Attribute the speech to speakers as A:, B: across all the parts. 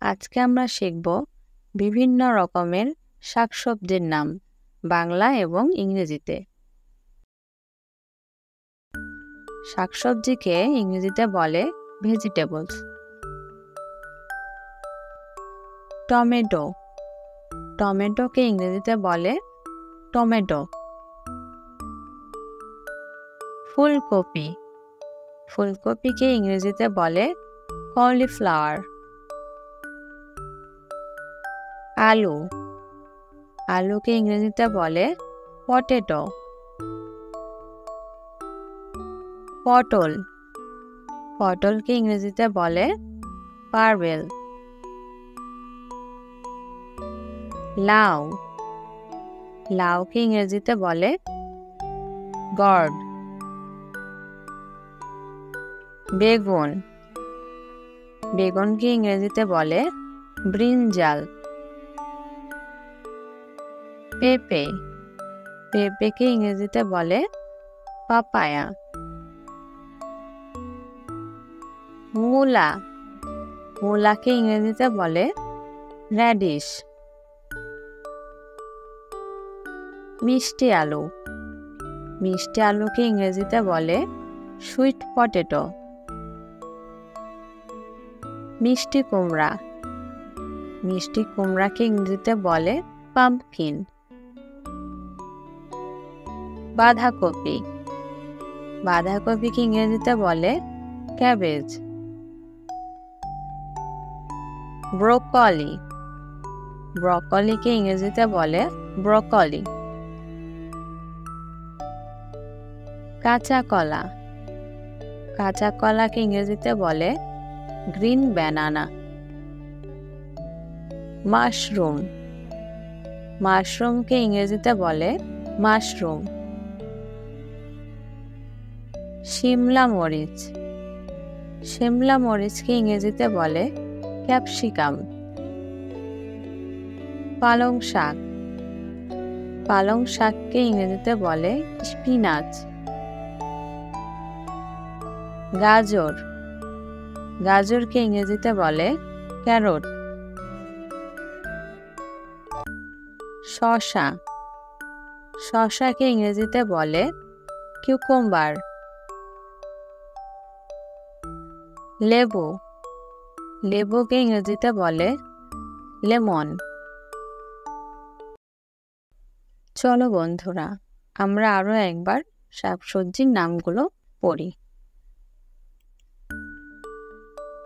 A: আজকে আমরা শিখব বিভিন্ন রকমের শাকসবজির নাম বাংলা এবং ইংরেজিতে। শাকসবজিকে ইংরেজিতে বলে ভেজিটেবলস। টমেটো, টমেটোকে ইংরেজিতে বলে টমেটো। ফুলকপি, ফুলকপিকে ইংরেজিতে বলে কলিফ্লাওয়ার। আলু, আলুকে ইংরেজিতে বলে পটেটো। পটল, পটলকে ইংরেজিতে বলে পার্বেল। লাউ, লাউকে ইংরেজিতে বলে গর্ড। বেগুন, বেগুনকে ইংরেজিতে বলে ব্রিনজাল। পেঁপে, পেঁপেকে ইংরেজিতে বলে পাপায়া। মূলা, মূলাকে ইংরেজিতে বলে র্যাডিশ। মিষ্টি আলু, মিষ্টি আলুকে ইংরেজিতে বলে সুইট পটেটো। মিষ্টি কুমড়া, মিষ্টি কুমড়াকে ইংরেজিতে বলে পাম্পকিন। বাঁধাকপি, বাঁধাকপিকে ইংরেজিতে বলে ক্যাবেজ। ব্রোকলি, ব্রোকলিকে ইংরেজিতে বলে ব্রোকলি। কাঁচা কলা, কাঁচা কলাকে ইংরেজিতে বলে গ্রিন ব্যানানা। মাশরুম, মাশরুমকে ইংরেজিতে বলে মাশরুম। শিমলা মরিচ, শিমলা মরিচকে ইংরেজিতে বলে ক্যাপসিকাম। পালং শাক, পালং শাককে ইংরেজিতে বলে স্পিনাচ। গাজর, গাজরকে ইংরেজিতে বলে ক্যারট। শসা, শসাকে ইংরেজিতে বলে কিউকাম্বার। লেবু, লেবুকে ইংরেজিতে বলে লেমন। চলো বন্ধুরা, আমরা আরো একবার শাকসবজির নামগুলো পড়ি।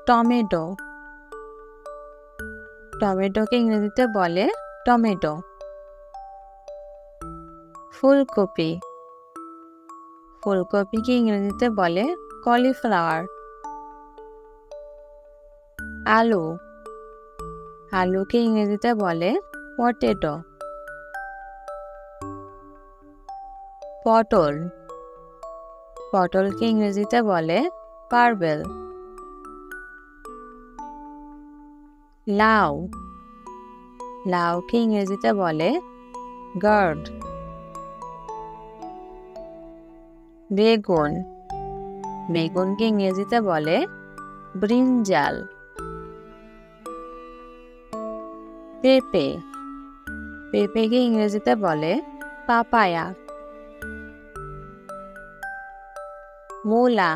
A: টমেটো, টমেটোকে ইংরেজিতে বলে টমেটো। ফুলকপি, ফুলকপিকে ইংরেজিতে বলে কলিফ্লাওয়ার। আলু, আলুকে ইংরেজিতে বলে পটেটো। পটল, পটলকে ইংরেজিতে বলে পার্বেল। লাউ, লাউকে ইংরেজিতে বলে গার্ড। বেগুন, বেগুনকে ইংরেজিতে বলে ব্রিনজাল। পেঁপে, পেঁপেকে ইংরেজিতে বলে পাপায়া। মূলা,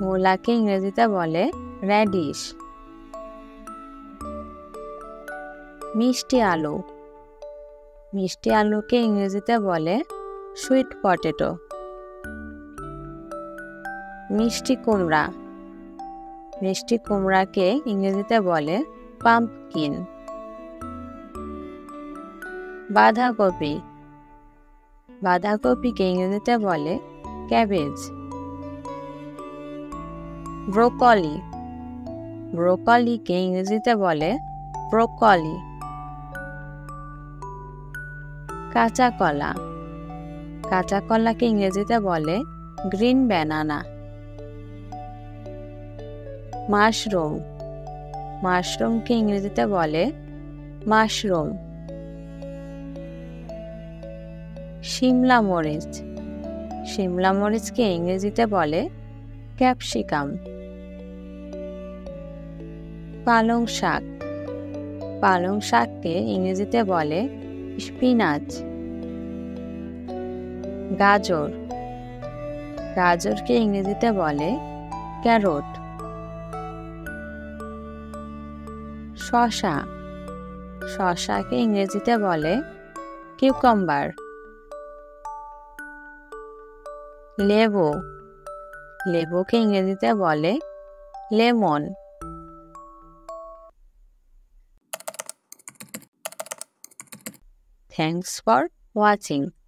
A: মূলাকে ইংরেজিতে বলে র্যাডিশ। মিষ্টি আলু, মিষ্টি আলুকে ইংরেজিতে বলে সুইট পটেটো। মিষ্টি কুমড়া, মিষ্টি কুমড়াকে ইংরেজিতে বলে পাম্পকিন। বাঁধাকপি, বাঁধাকপিকে ইংরেজিতে বলে ক্যাবেজ। ব্রোকলি, ব্রোকলিকে ইংরেজিতে বলে ব্রোকলি। কাঁচা কলা, কাঁচা কলাকে ইংরেজিতে বলে গ্রিন ব্যানানা। মাশরুম, মাশরুমকে ইংরেজিতে বলে মাশরুম। শিমলা মরিচ, শিমলা মরিচকে ইংরেজিতে বলে ক্যাপসিকাম। পালং শাক। পালং শাককে ইংরেজিতে বলে স্পিনাচ। গাজর। গাজরকে ইংরেজিতে বলে ক্যারট। শসা। শসাকে ইংরেজিতে বলে কিউকাম্বার। লেবু। লেবুকে ইংরেজিতে বলে লেমন। Thanks for watching.